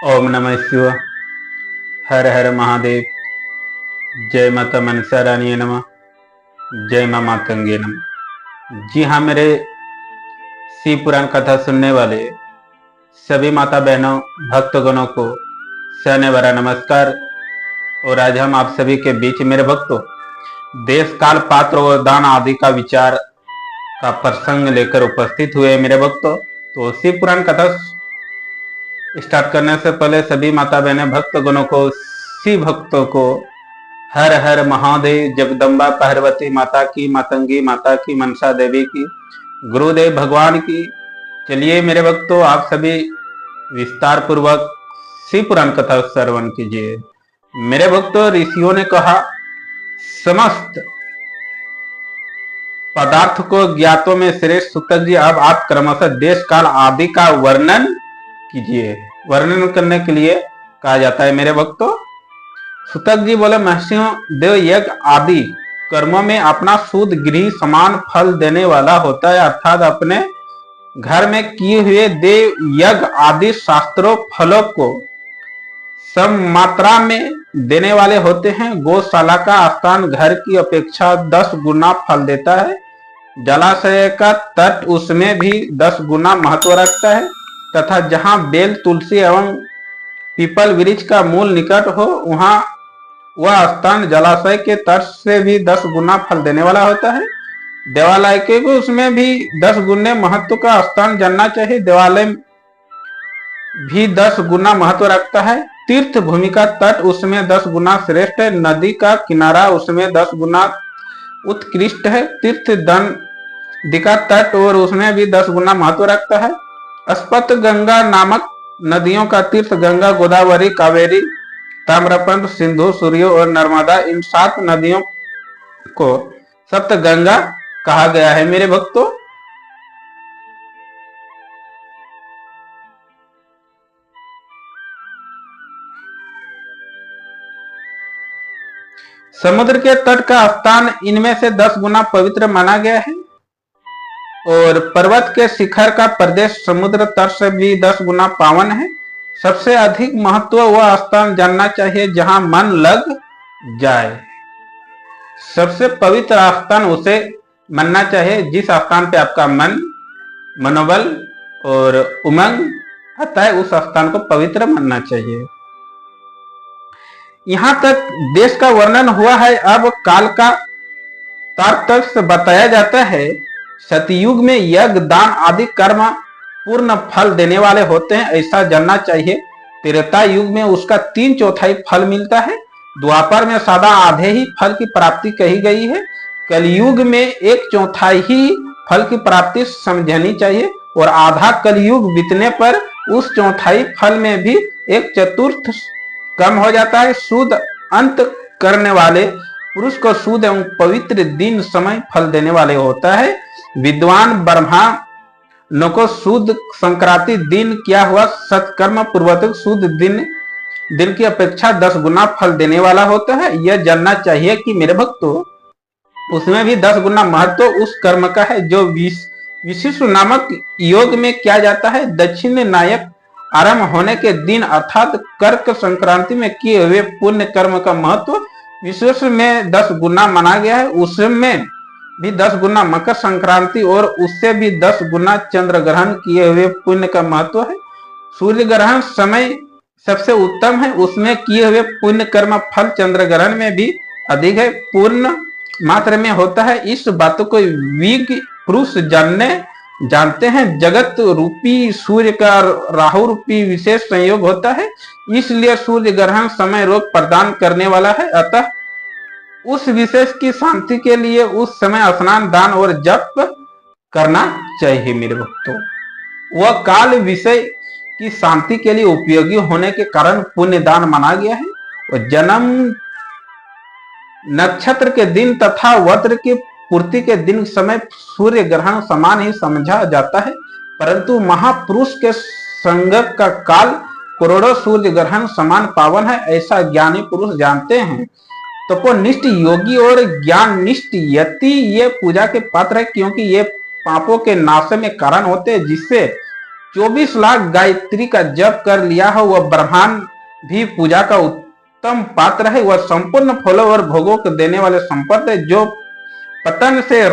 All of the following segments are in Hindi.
ओम नमः शिवाय। हर हर महादेव। जय माता मनसा रानी नमः। जय मां मातंगे नमः। जी हाँ, मेरे शिव पुराण कथा सुनने वाले सभी माता बहनों भक्तगणों को सैन्य भरा नमस्कार। और आज हम आप सभी के बीच मेरे भक्तों देश काल पात्र और दान आदि का विचार का प्रसंग लेकर उपस्थित हुए मेरे भक्तों। तो शिव पुराण कथा स्टार्ट करने से पहले सभी माता बहने भक्तगणों को, शिव भक्तों को हर हर महादेव, जगदम्बा पार्वती माता की, मातंगी माता की, मनसा देवी की, गुरुदेव भगवान की। चलिए मेरे भक्तों, आप सभी विस्तार पूर्वक शिव पुराण कथा श्रवण कीजिए। मेरे भक्तों, ऋषियों ने कहा, समस्त पदार्थ को ज्ञातों में श्रेष्ठ सूतक जी, अब आप क्रमशः देश काल आदि का वर्णन कीजिए। वर्णन करने के लिए कहा जाता है मेरे भक्तों। सूतक जी बोले, महर्षियों, देव यज्ञ आदि कर्मों में अपना शुद्ध गृह समान फल देने वाला होता है, अर्थात अपने घर में किए हुए देव यज्ञ आदि शास्त्रों फलों को सम मात्रा में देने वाले होते हैं। गौशाला का स्थान घर की अपेक्षा 10 गुना फल देता है। जलाशय का तट उसमें भी 10 गुना महत्व रखता है, तथा जहां बेल, तुलसी एवं पीपल वृक्ष का मूल निकट हो, वहां वह स्थान जलाशय के तट से भी 10 गुना फल देने वाला होता है। देवालय के भी उसमें भी 10 गुने महत्व का स्थान जानना चाहिए। देवालय भी 10 गुना महत्व रखता है। तीर्थ भूमि का तट उसमें 10 गुना श्रेष्ठ है। नदी का किनारा उसमें 10 गुना उत्कृष्ट है। तीर्थ नदी का तट और उसमें भी 10 गुना महत्व रखता है। अस्पत गंगा नामक नदियों का तीर्थ गंगा, गोदावरी, कावेरी, ताम्रपंत, सिंधु, सूर्य और नर्मदा, इन 7 नदियों को सप्त गंगा कहा गया है मेरे भक्तों। समुद्र के तट का स्थान इनमें से 10 गुना पवित्र माना गया है। और पर्वत के शिखर का प्रदेश समुद्र तट से भी 10 गुना पावन है। सबसे अधिक महत्व वह स्थान जानना चाहिए जहां मन लग जाए। सबसे पवित्र स्थान उसे मानना चाहिए जिस स्थान पे आपका मन, मनोबल और उमंग आता है, उस स्थान को पवित्र मानना चाहिए। यहां तक देश का वर्णन हुआ है। अब काल का तारतम्य बताया जाता है। सतयुग में यज्ञ, दान आदि कर्म पूर्ण फल देने वाले होते हैं, ऐसा जानना चाहिए। त्रेता युग में उसका 3/4 फल मिलता है। द्वापर में सदा आधे ही फल की प्राप्ति कही गई है। कलयुग में 1/4 ही फल की प्राप्ति समझनी चाहिए, और आधा कलयुग बीतने पर उस 1/4 फल में भी 1/4 कम हो जाता है। शुद्ध अंत करने वाले पुरुष को शुद्ध एवं पवित्र दिन समय फल देने वाले होता है। विद्वान ब्राह्मण को शुद्ध संक्रांति दिन क्या हुआ, सत्कर्म पूर्वक शुद्ध दिन की अपेक्षा 10 गुना फल देने वाला होता है। यह जानना चाहिए कि मेरे भक्तों, उसमें भी 10 गुना महत्व उस कर्म का है जो विशिष्ट नामक योग में किया जाता है। दक्षिण नायक आरंभ होने के दिन अर्थात कर्क संक्रांति में किए हुए पुण्य कर्म का महत्व विशेष में 10 गुना माना गया है। उसमें भी 10 गुना मकर संक्रांति और उससे भी 10 गुना चंद्र ग्रहण किए हुए पुण्य का महत्व है। सूर्य ग्रहण समय सबसे उत्तम है, उसमें किए हुए पुण्य कर्म फल चंद्र ग्रहण में भी अधिक है, पूर्ण मात्रा में होता है। इस बात को विज्ञ पुरुष जानते हैं। जगत रूपी सूर्य का राहु रूपी विशेष संयोग होता है, इसलिए सूर्य ग्रहण समय रोग प्रदान करने वाला है। अतः उस विशेष की शांति के लिए उस समय स्नान, दान और जप करना चाहिए मेरे भक्तों। वह काल विषय की शांति के लिए उपयोगी होने के कारण पुण्य दान माना गया है। और जन्म नक्षत्र के दिन तथा वस्त्र की पूर्ति के दिन समय सूर्य ग्रहण समान ही समझा जाता है, परंतु महापुरुष के संगत का काल करोड़ों सूर्य ग्रहण समान पावन है, ऐसा ज्ञानी पुरुष जानते हैं। तपोनिष्ठ योगी और ज्ञान निष्ठ यति ये पूजा के पात्र है, क्योंकि ये पापों के नाश में कारण होते हैं, जिससे 24 लाख गायत्री का जप कर लिया हो वह ब्रह्मांड भी पूजा का उत्तम पात्र है। वह संपूर्ण फलों और भोगों को देने वाले संपत्ति है, जो पतन से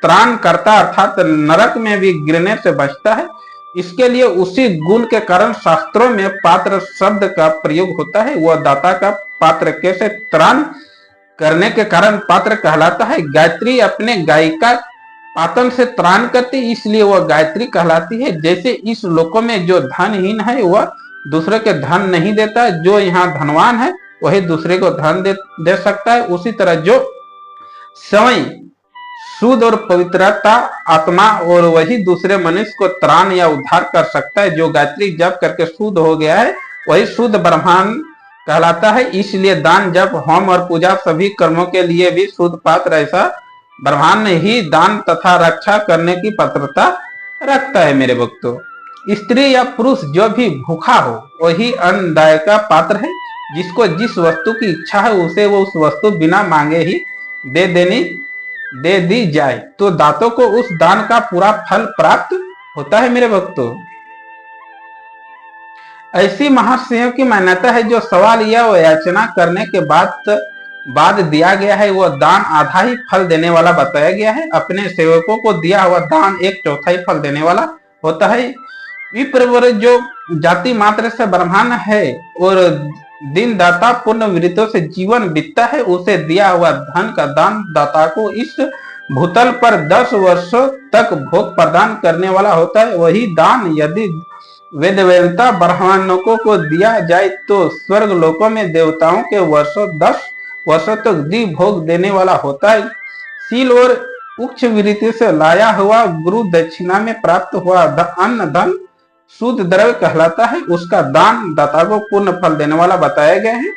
त्राण करता अर्थात नरक में भी गिरने से बचता है। इसके लिए उसी गुण के कारण शास्त्रों में पात्र शब्द का प्रयोग होता है। वह दाता का पात्र कैसे त्राण करने के कारण पात्र कहलाता है। गायत्री अपने गायिका पातन से त्राण करती, इसलिए वह गायत्री कहलाती है। जैसे इस लोकों में जो धनहीन है वह दूसरे के धन नहीं देता, जो यहाँ धनवान है वही दूसरे को धन दे सकता है, उसी तरह जो स्वयं शुद्ध और पवित्रता आत्मा और वही दूसरे मनुष्य को त्राण या उद्धार कर सकता है। जो गायत्री जप करके शुद्ध हो गया है वही शुद्ध ब्रह्मांड कहलाता है। इसलिए दान, जप, होम और पूजा सभी कर्मों के लिए भी शुद्ध पात्र ऐसा ब्रह्मांड ही दान तथा रक्षा करने की पात्रता रखता है। मेरे भक्तों, स्त्री या पुरुष जो भी भूखा हो वही अन्नदाय का पात्र है। जिसको जिस वस्तु की इच्छा है उसे वो उस वस्तु बिना मांगे ही दे दी जाए तो दातों को उस दान का पूरा फल प्राप्त होता है। मेरे भक्तों, ऐसी महर्षियों की मान्यता है जो सवाल या याचना करने के बाद दिया गया है वह दान आधा ही फल देने वाला बताया गया है। अपने सेवकों को दिया हुआ दान 1/4 फल देने वाला होता है। विप्रवर जो जाति मात्र से ब्राह्मण है और दिन दाता पूर्ण वृत्तों से जीवन बीतता है, उसे दिया हुआ धन का दान दाता को इस भूतल पर 10 वर्षों तक भोग प्रदान करने वाला होता है। वही दान यदि वेदवेदता ब्राह्मणों को दिया जाए तो स्वर्ग लोकों में देवताओं के 10 वर्षों तक दी भोग देने वाला होता है। शील और उच्च वृत्ति से लाया हुआ गुरु दक्षिणा में प्राप्त हुआ अन्न धन शुद्ध द्रव्य कहलाता है। उसका दान दाता को पूर्ण फल देने वाला बताया गया है।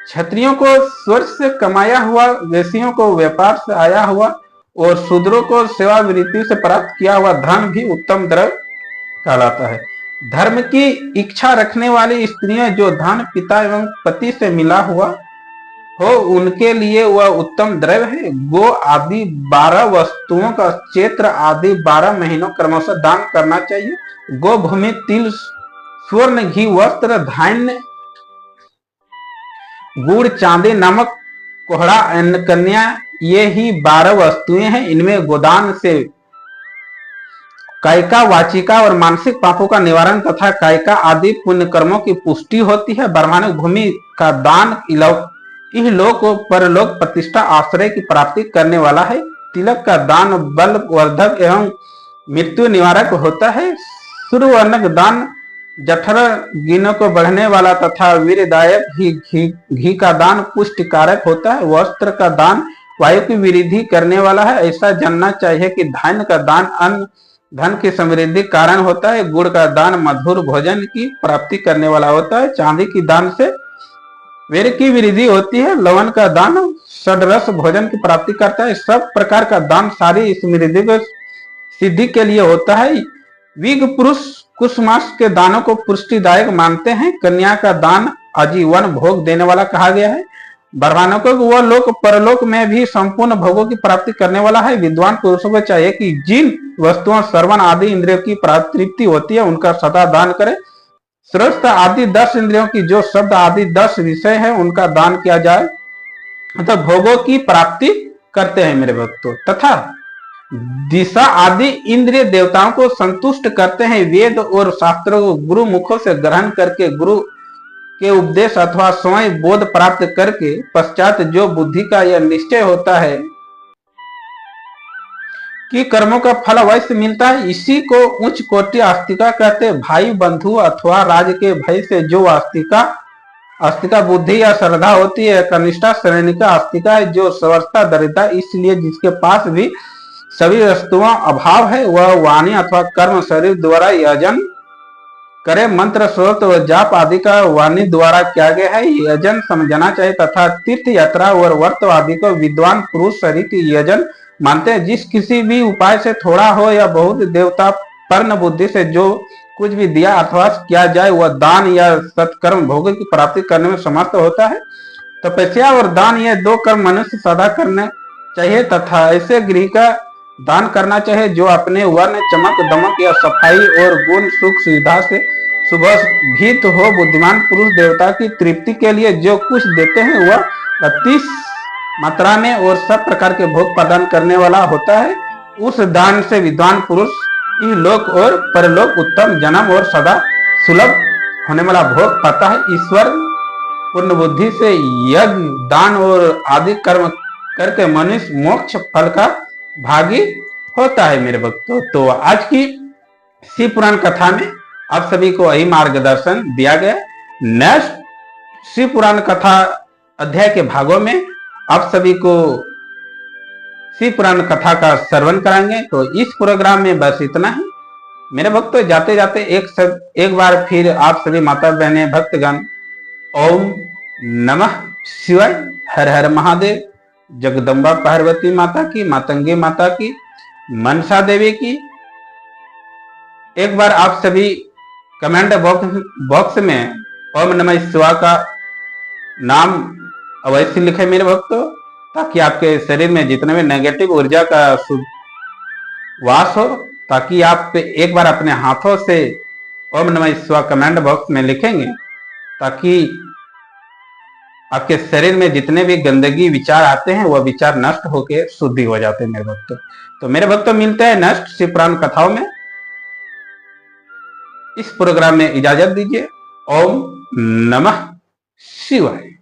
क्षत्रियों को स्वर्ग से कमाया हुआ, वैश्यों को व्यापार से आया हुआ और शूद्रों को सेवा वृत्ति से प्राप्त किया हुआ धन भी उत्तम द्रव्य कहलाता है। धर्म की इच्छा रखने वाली स्त्रियां जो धन पिता एवं पति से मिला हुआ हो उनके लिए वह उत्तम द्रव्य है। गो आदि 12 वस्तुओं का चैत्र आदि 12 महीनों क्रमशः दान करना चाहिए। गो भूमि, तिल, स्वर्ण, घी, वस्त्र, धान्य, गुड़, चांदी, नमक, कोहड़ा, अन्न कन्या, ये ही 12 वस्तुएं हैं। इनमें गोदान से कायिका, वाचिका और मानसिक पापों का निवारण तथा कायिका आदि पुण्य कर्मों की पुष्टि होती है। ब्रह्मांड भूमि का दान इहलोक परलोक प्रतिष्ठा आश्रय की प्राप्ति करने वाला है। तिलक का दान बल वर्धक एवं मृत्यु निवारक होता है। सूर्यवर्णक दान जठर गिनों को बढ़ने वाला तथा वीरदायक ही घी का दान पुष्टिकारक होता है। वस्त्र का दान वायु की वृद्धि करने वाला है। ऐसा जानना चाहिए कि धान्य का दान अन्न धन की समृद्धि कारण होता है। गुड़ का दान मधुर भोजन की प्राप्ति करने वाला होता है। चांदी की दान से वीर की वृद्धि होती है। लवण का दान षड्रस भोजन की प्राप्ति करता है। सब प्रकार का दान सारी समृद्धि को सिद्धि के लिए होता है। विग पुरुष कुछ मास के दानों को पुष्टिदायक मानते हैं। कन्या का दान आजीवन भोग देने वाला कहा गया है। ब्राह्मणों को वह लोक परलोक में भी संपूर्ण भोगों की प्राप्ति करने वाला है। विद्वान पुरुषों को चाहिए कि जिन वस्तुओं श्रवण आदि इंद्रियों की तृप्ति होती है उनका सदा दान करे। श्रेष्ठ आदि 10 इंद्रियों की जो शब्द आदि 10 विषय है उनका दान किया जाए तो भोगों की प्राप्ति करते हैं। मेरे भक्तों, तथा दिशा आदि इंद्रिय देवताओं को संतुष्ट करते हैं। वेद और शास्त्रों को गुरु मुखों से ग्रहण करके गुरु के उपदेश अथवा स्वयं बोध प्राप्त करके पश्चात जो बुद्धि का यह निश्चय होता है कि कर्मों का फल अवश्य मिलता है, इसी को उच्च कोटि आस्तिका कहते हैं। भाई बंधु अथवा राज के भय से जो आस्तिका बुद्धि या श्रद्धा होती है, कनिष्ठा श्रेणी का आस्तिका है जो सर्वथा दरिद्रता, इसलिए जिसके पास भी सभी वस्तुओं अभाव है वह वाणी अथवा कर्म शरीर द्वारा यजन करे। मंत्र स्रोत और जाप आदि का वाणी द्वारा किया गया है यजन समझना चाहिए तथा तीर्थ यात्रा और व्रत आदि को विद्वान पुरुष शरीर की यजन मानते हैं। जिस किसी भी उपाय से थोड़ा हो या बहुत देवता पर्ण बुद्धि से जो कुछ भी दिया अथवा किया जाए वह दान या सत्कर्म भोग की प्राप्ति करने में समर्थ होता है। तपस्या और दान ये 2 कर्म मनुष्य सदा करने चाहिए तथा ऐसे गृह का दान करना चाहिए, जो अपने वर्ण, चमक दमक या सफाई और गुण सुख सुविधा से सुभीत हो। बुद्धिमान पुरुष देवता की तृप्ति के लिए जो कुछ देते हैं वह अति मात्रा में और सब प्रकार के भोग प्रदान करने वाला होता है। उस दान से विद्वान पुरुष इहलोक और परलोक उत्तम जन्म और सदा सुलभ होने वाला भोग पाता है। ईश्वर पूर्ण बुद्धि से यज्ञ, दान और आदि कर्म करके मनुष्य मोक्ष फल का भागी होता है मेरे भक्तों। तो आज की शिव पुराण कथा में आप सभी को यही मार्गदर्शन दिया गया। नेक्स्ट शिव पुराण कथा अध्याय के भागों में आप सभी को शिव पुराण कथा का श्रवण कराएंगे। तो इस प्रोग्राम में बस इतना ही मेरे भक्तों। जाते जाते एक बार फिर आप सभी माता बहने भक्तगण ओम नमः शिवाय, हर हर महादेव, जगदम्बा पार्वती माता की, मातंगी माता की, मनसा देवी की। एक बार आप सभी कमेंट बॉक्स में ओम नमः शिवाय का नाम अवश्य लिखे मेरे भक्तों, ताकि आपके शरीर में जितने भी नेगेटिव ऊर्जा का वास हो, ताकि आप एक बार अपने हाथों से ओम नमः शिवाय कमेंट बॉक्स में लिखेंगे, ताकि आपके शरीर में जितने भी गंदगी विचार आते हैं वह विचार नष्ट होकर शुद्धि हो जाते हैं मेरे भक्तों। तो मेरे भक्तों मिलते हैं नेक्स्ट शिव पुराण कथाओं में। इस प्रोग्राम में इजाजत दीजिए। ओम नमः शिवाय।